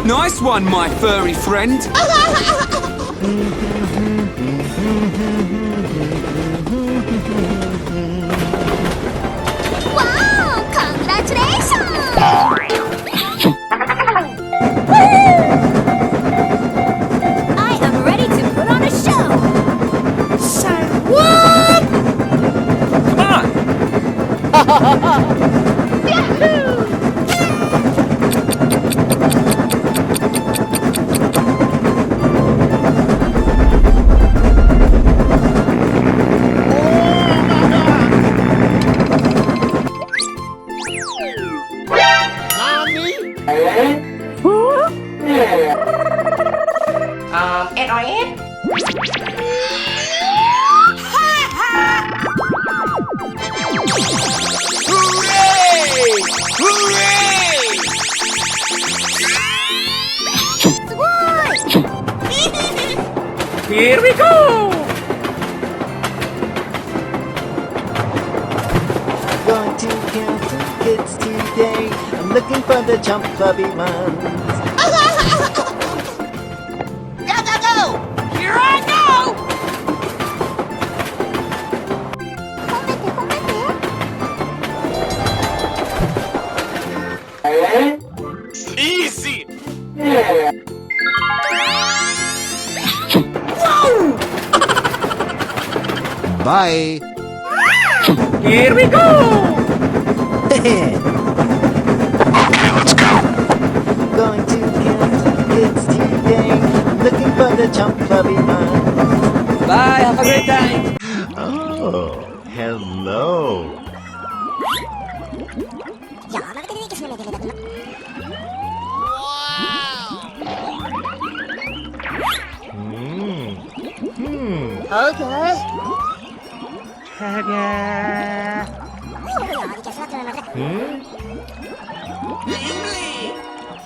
Nice one, my furry friend. Wow! Congratulations! I am ready to put on a show. Say what? Come on. Yahoo! SOS? Here we go! Going to count some kids today. I'm looking for the jump clubby ones. Go, go, go! Here I go! Easy! Bye. Here we go! Let's go. Going to count some kids today. I'm looking for the jump clubby ones. Bye, have a great time! Oh, hello. Okay.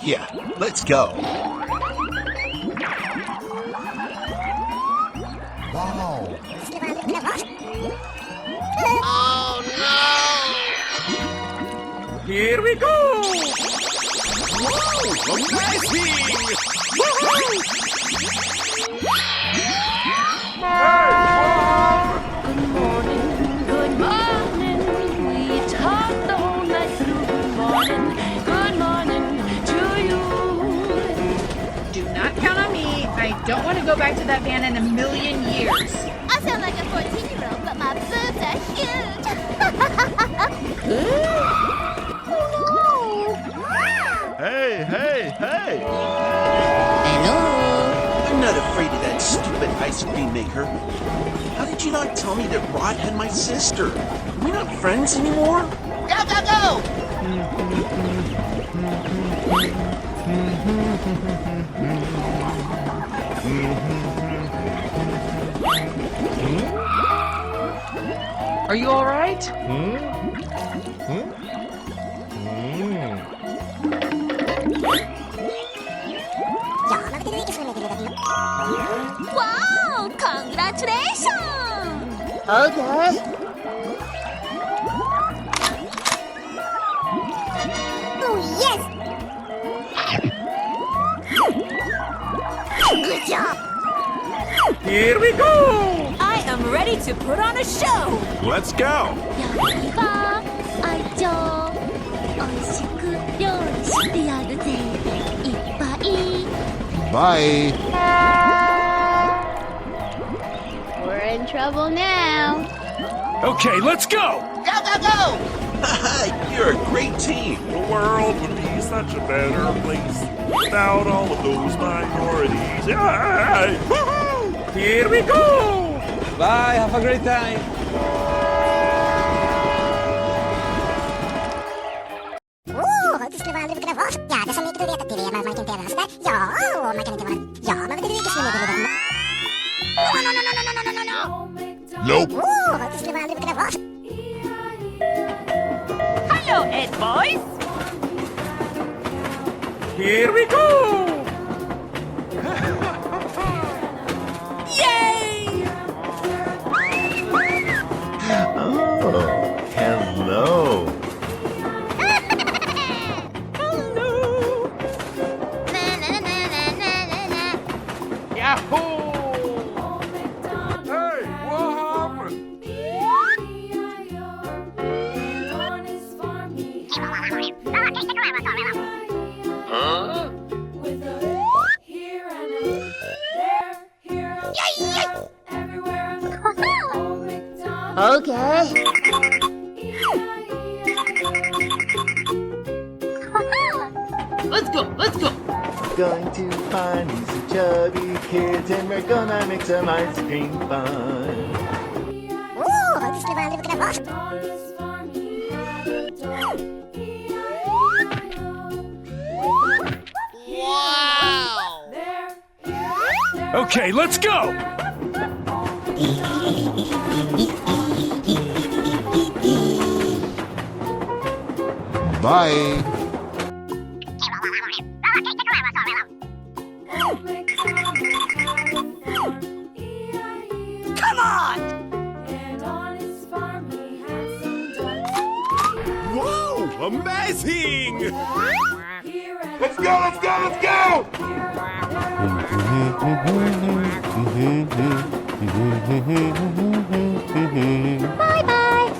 Yeah, let's go. Wow. Here we go! Whoa, amazing! Woohoo! Good morning. We talked the whole night through. Good morning to you. Do not count on me. I don't want to go back to that van in a million years. I sound like a 14-year-old, but my boobs are huge. Hey, hey, hey! I'm not afraid of that stupid ice cream maker. How did you not tell me that Rod had my sister? Are we not friends anymore? Go, go, go! Are you all right? Wow! Congratulations! Okay. Oh, yes! Good job! Here we go! I am ready to put on a show. Let's go! やりは愛情美味しく料理してやるぜいっぱい Bye. We're in trouble now. Okay, let's go! Go, go, go! Haha, you're a great team. The world would be such a better place without all of those minorities. Yay! Woohoo! Here we go! Bye, have a great time! Nope. boys. Here we go! Yay! Oh, hello. Yahoo! Hey, what happened? Huh? Okay. Let's go, let's go. Going to find some chubby kids and we're gonna make some ice cream fun. Okay, let's go! Bye. Come on! Whoa! Amazing! Let's go, let's go, let's go! Bye bye.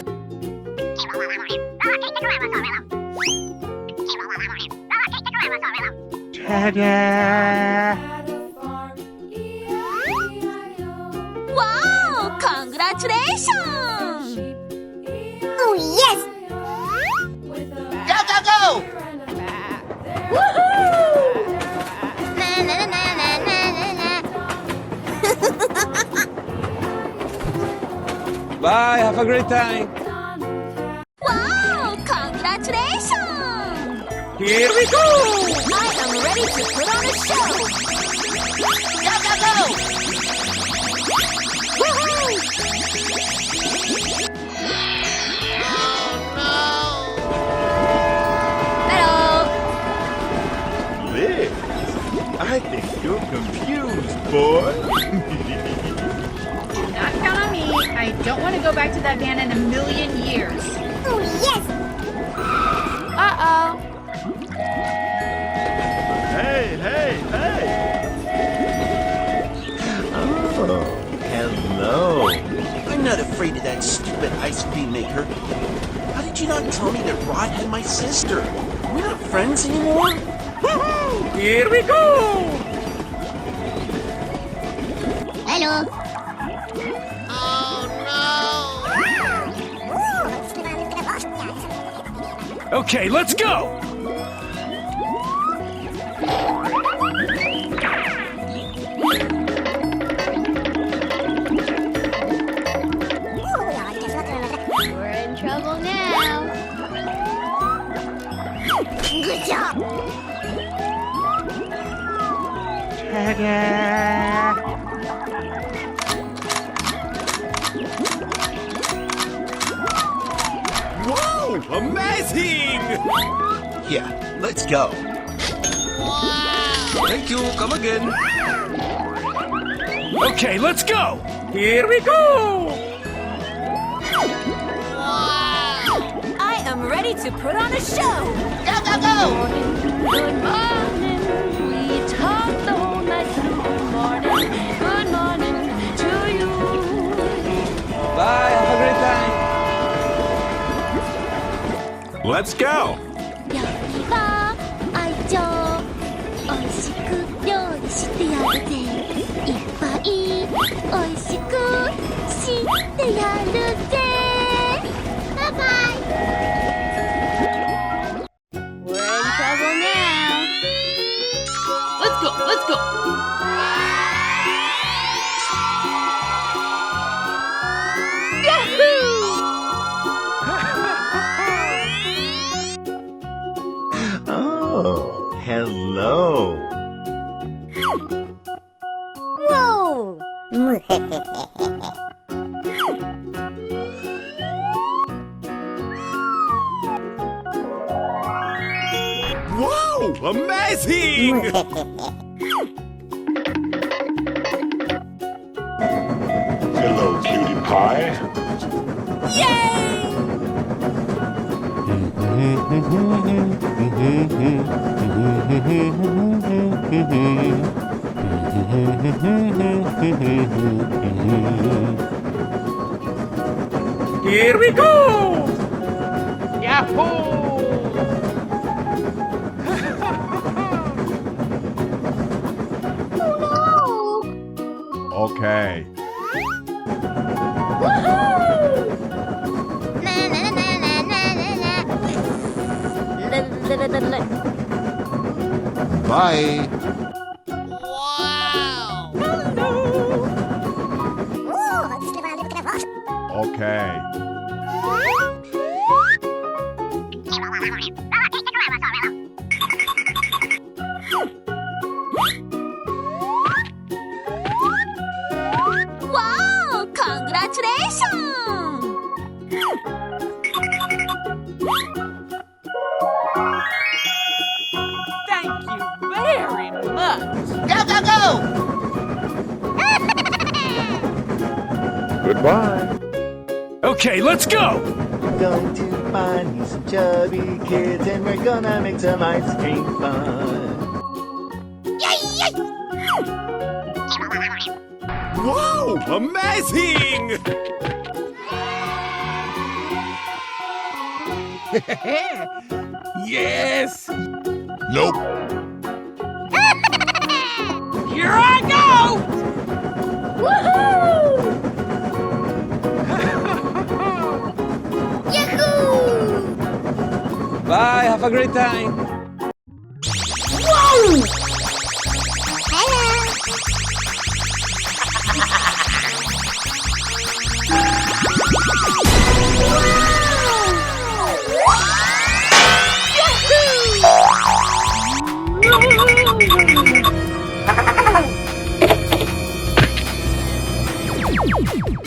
Wow! Congratulations! Oh yes! Go, go, go! Bye, have a great time! Wow! Congratulations! Here we go! I am ready to put on a show! Go, go, go! Hello! Liz, I think you're confused, boy. Do not count on me. I don't want to go back to that van in a million years. Oh yes! Uh-oh. Hey, hey, hey! Oh, hello. I'm not afraid of that stupid ice cream maker. How did you not tell me that Rod had my sister? We're not friends anymore? Here we go! Hello! Okay, let's go! We're in trouble now. Good job. Whoa! Amazing! Yeah, let's go. Thank you, come again. Okay, let's go! Here we go! I am ready to put on a show. Go, go, go! Good morning. We talked the whole night through. Good morning to you. Bye, have a great time! Let's go! 料理は愛情おいしく料理してやるぜいっぱいおいしくしてやるぜバイバイ We're in trouble now Let's go, let's go. Oh, hello. Whoa Whoa! Amazing! Hello, cutie pie. Here we go! Yahoo! Okay. Bye. Okay. Wow! Congratulations! Thank you very much. Go, go, go! Goodbye. Okay, let's go! Going to find me some chubby kids and we're gonna make some ice cream fun. Whoa! Amazing! Yes! Nope. Here I go! Bye, have a great time!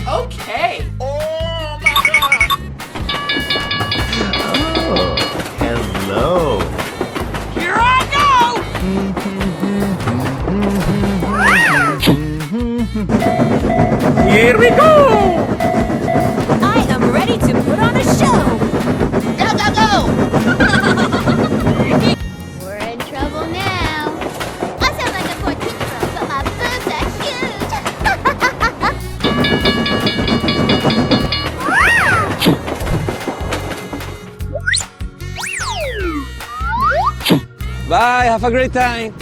Okay. Oh, hello. Here I go! Here we go! I am ready to put on a show! Go, go, go! We're in trouble now. I sound like a 14-year-old, but my boobs are huge. Bye, have a great time!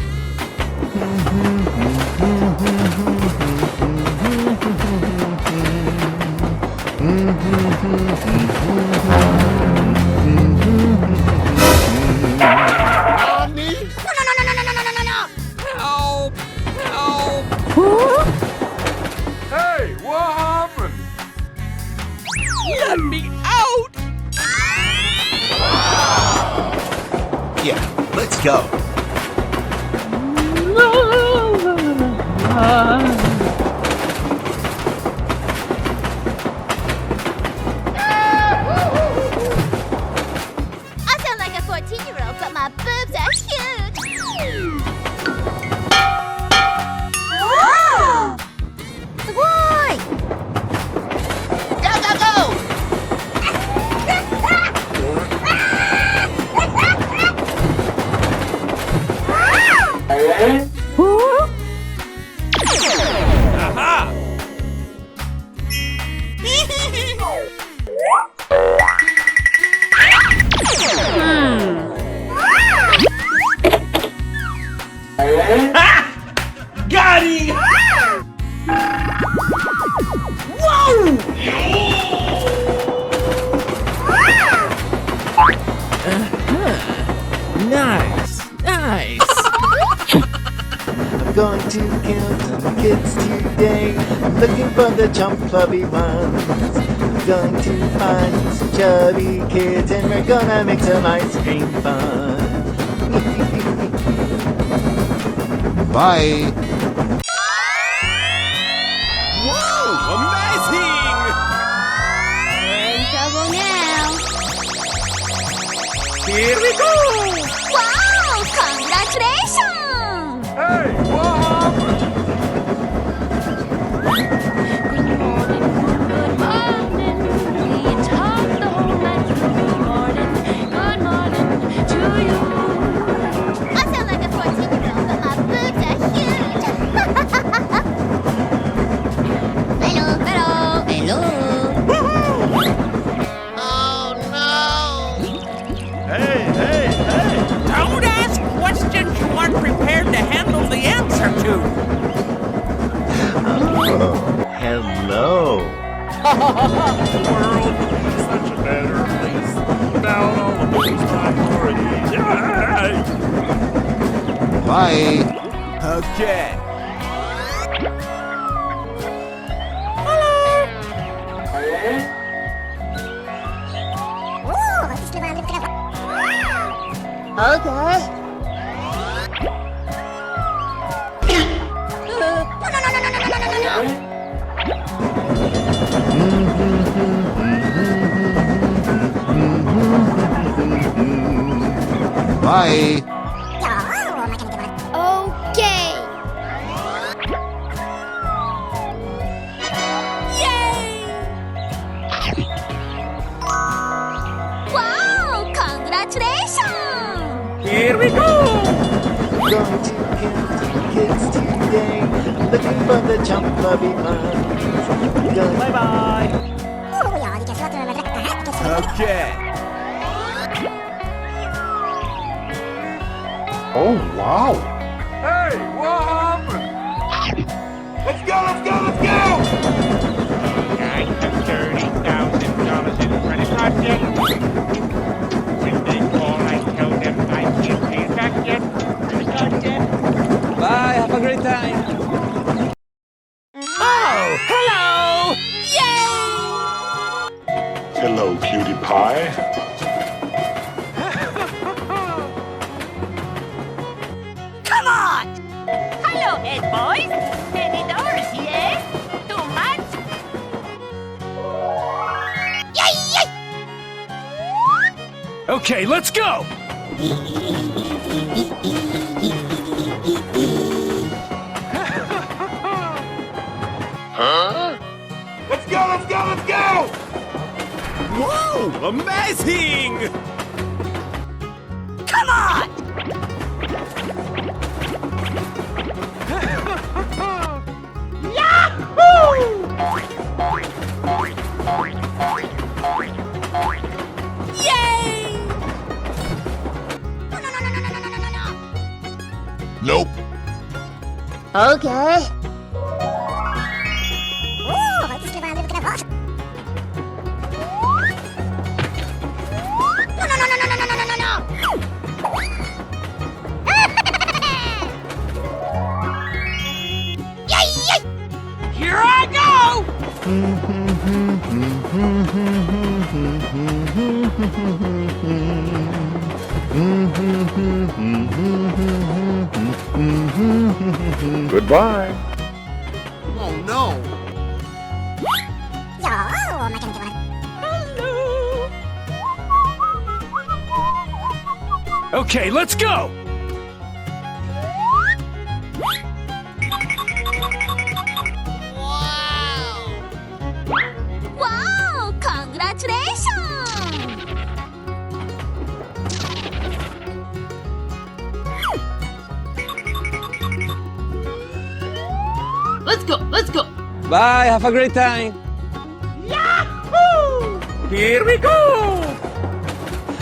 Help! Help! Hey, what happened? Let me out! Yeah, let's go. I sound like a 14-year-old, but my boobs are huge. Why? Go, go, go! Aha! Got him! Nice! Nice! I'm going to kill some kids today, looking for the chump clubby ones. I'm going to find some chubby kids and we're gonna make some ice cream fun. Bye. Whoa! Amazing! We're in trouble now. Here we go! Wow! Congratulations! Hey, what happened? Good morning. We talked the whole night through. Good morning to you. I sound like a 14-year-old, but my boobs are huge. Hello, hello, hello. Hey, hey, hey! Don't ask questions you aren't prepared to handle the answer to. Oh, hello. The world would be such a better place without all of those minorities. Yay! Bye. Okay. Bye. Okay. Wow! Congratulations! Here we go. Going to count kids today. I'm looking for the jump lobby ones. Bye bye. Okay. Oh wow. Hey, what happened? Let's go, let's go, let's go! I have $30,000 in credit card debt. When they call, I tell them I can't pay it back yet. Credit card debt. Bye. Have a great time. Oh, hello. Hello, cutie pie. Come on! Hello, head boys. Many doors, yes? Too much? Okay, let's go. Let's go, let's go, let's go! Whoa! Amazing! Come on! Yay! Nope. Okay. Here I go! Goodbye. Oh no! Okay, let's go! Wow! Congratulations! Let's go, let's go! Bye. Have a great time. Yahoo! Here we go!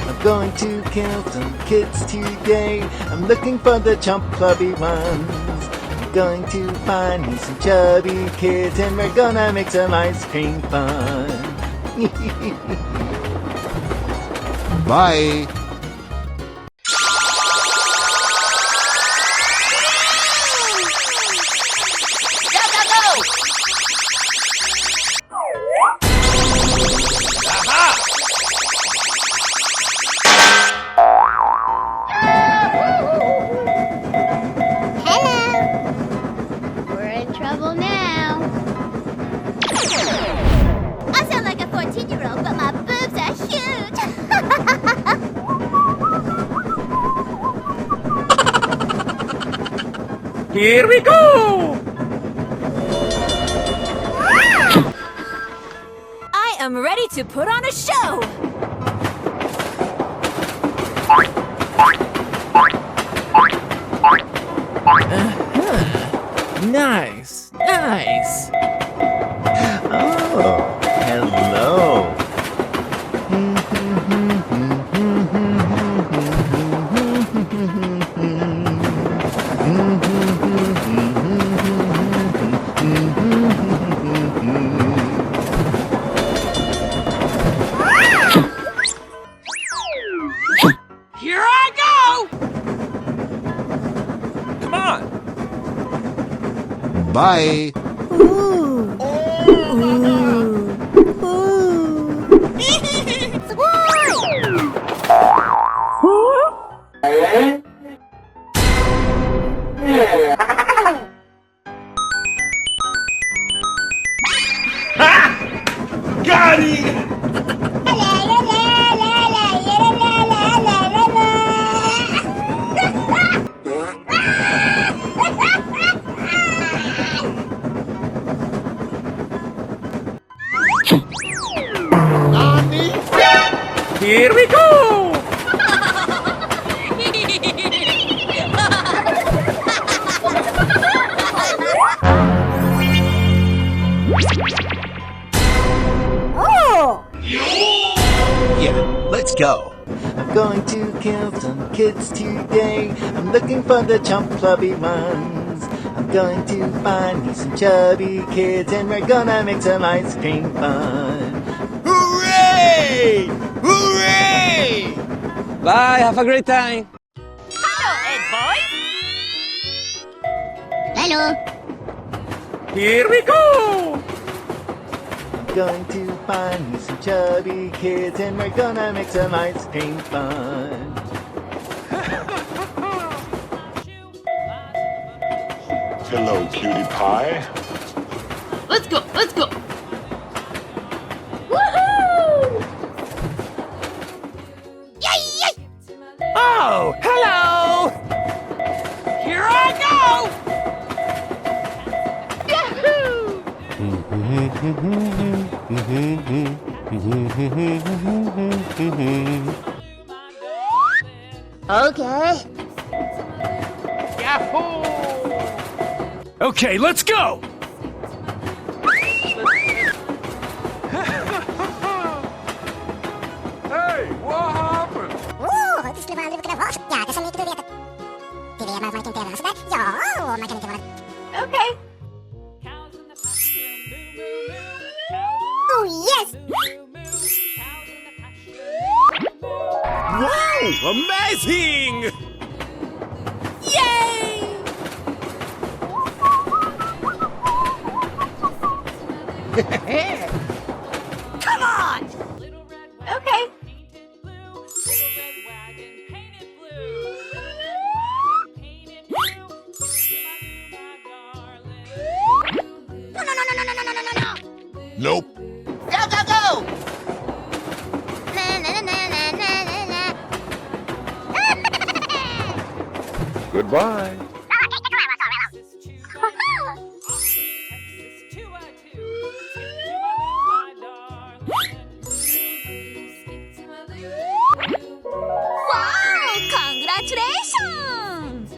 I'm going to count some kids today. I'm looking for the jump clubby ones. I'm going to find me some chubby kids and we're gonna make some ice cream fun. Bye. Go, go, go! We're in trouble now. I sound like a 14-year-old, but my boobs are huge. Here we go! I am ready to put on a show! Nice, nice. Oh, hello. Here I go! Come on! Bye. Got him! Here we go! Yeah, let's go. I'm going to kill some kids today. I'm looking for the chump clubby ones. I'm going to find me some chubby kids, and we're gonna make some ice cream fun. Hooray! Hooray! Bye, have a great time. Hello! Here we go! I'm going to find me some chubby kids, and we're gonna make some ice cream fun. Hello, cutie pie. Let's go, let's go. Oh, hello! Here I go! Okay. Yahoo! Okay, let's go! Hey, what happened? Okay. Oh, yes! Wow! Amazing! Yay! Come on! Okay. No. Nope. Go, go, go! Na, na, na, na, na, na, na. Goodbye. Wow! Congratulations!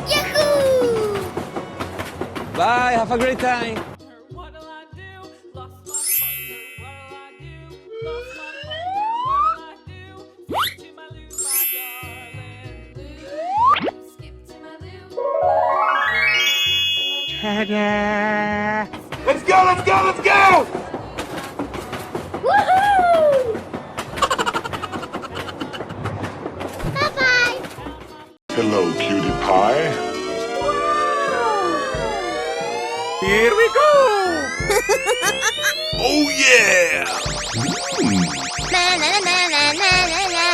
Yahoo! Bye, have a great time. Ta-da! Let's go, let's go, let's go! Woohoo! Bye-bye! Hello, cutie pie. Here we go! Oh, yeah! Na, na, na, na, na, na, na.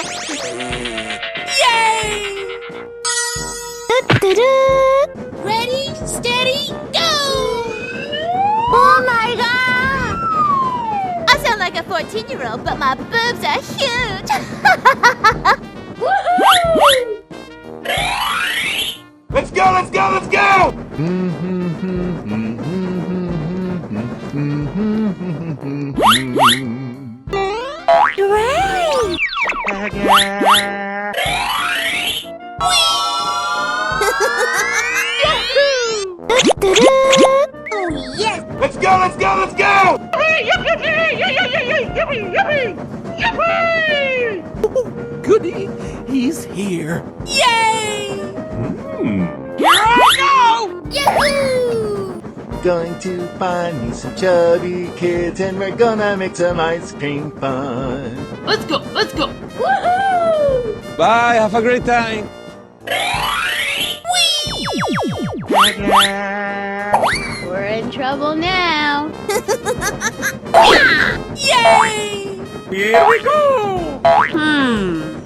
Yay! Ready, steady, go! Oh my god! 14-year-old, but my boobs are huge. Let's go, let's go, let's go! Oh yes! Let's go, let's go, let's go! Goody, he's here. Yay! Yahoo! Going to find me some chubby kids and we're gonna make some ice cream fun. Let's go, let's go. Woohoo! Bye, have a great time. We're in trouble now. Yay! Here we go! Yahoo!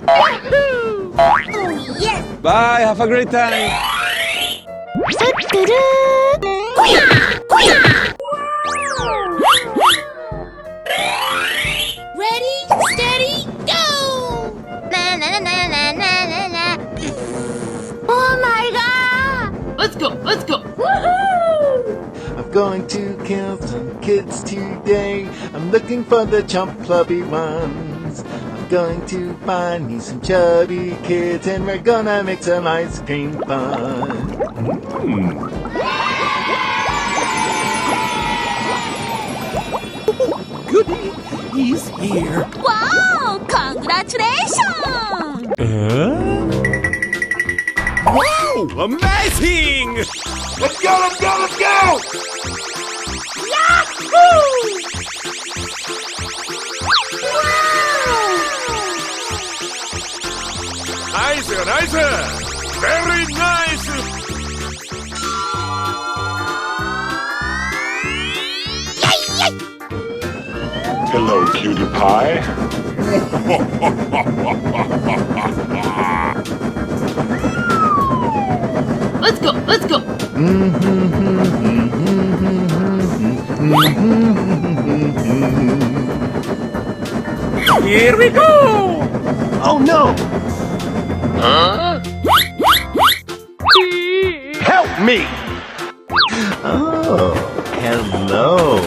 Oh yes! Bye, have a great time. Ready, steady, go! Na na na na na na na. Oh my god! Let's go, let's go. Woohoo! I'm going to kill some kids today. I'm looking for the chump-clubby ones. I'm going to find me some chubby kids and we're gonna make some ice cream fun. Goody, he's here. Wow! Congratulations! Whoa, amazing! Let's go, let's go, let's go! Nice, nice! Very nice! Hello, cutie pie. Let's go, let's go. Here we go! Oh no! Help me! Oh, hello.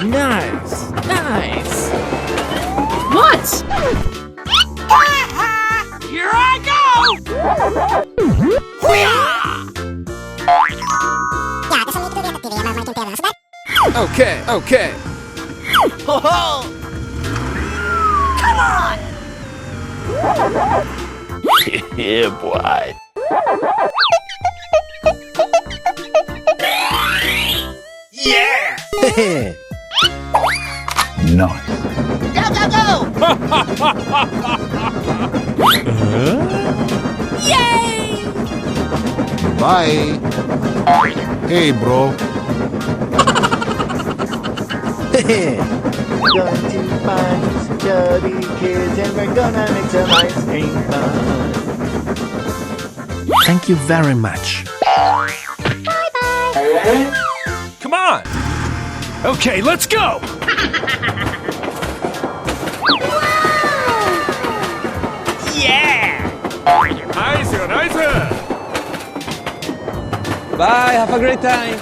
Nice, nice. What? Here I go! Okay, okay. Ho ho! Come on! Yeah, boy. Yeah! Nice. Go, go, go! Yay! Bye. Hey, bro. Going to find me some chubby kids and we're gonna make some ice cream fun. Thank you very much. Come on! Okay, let's go! Yeah! Nice, nice! Bye, have a great time.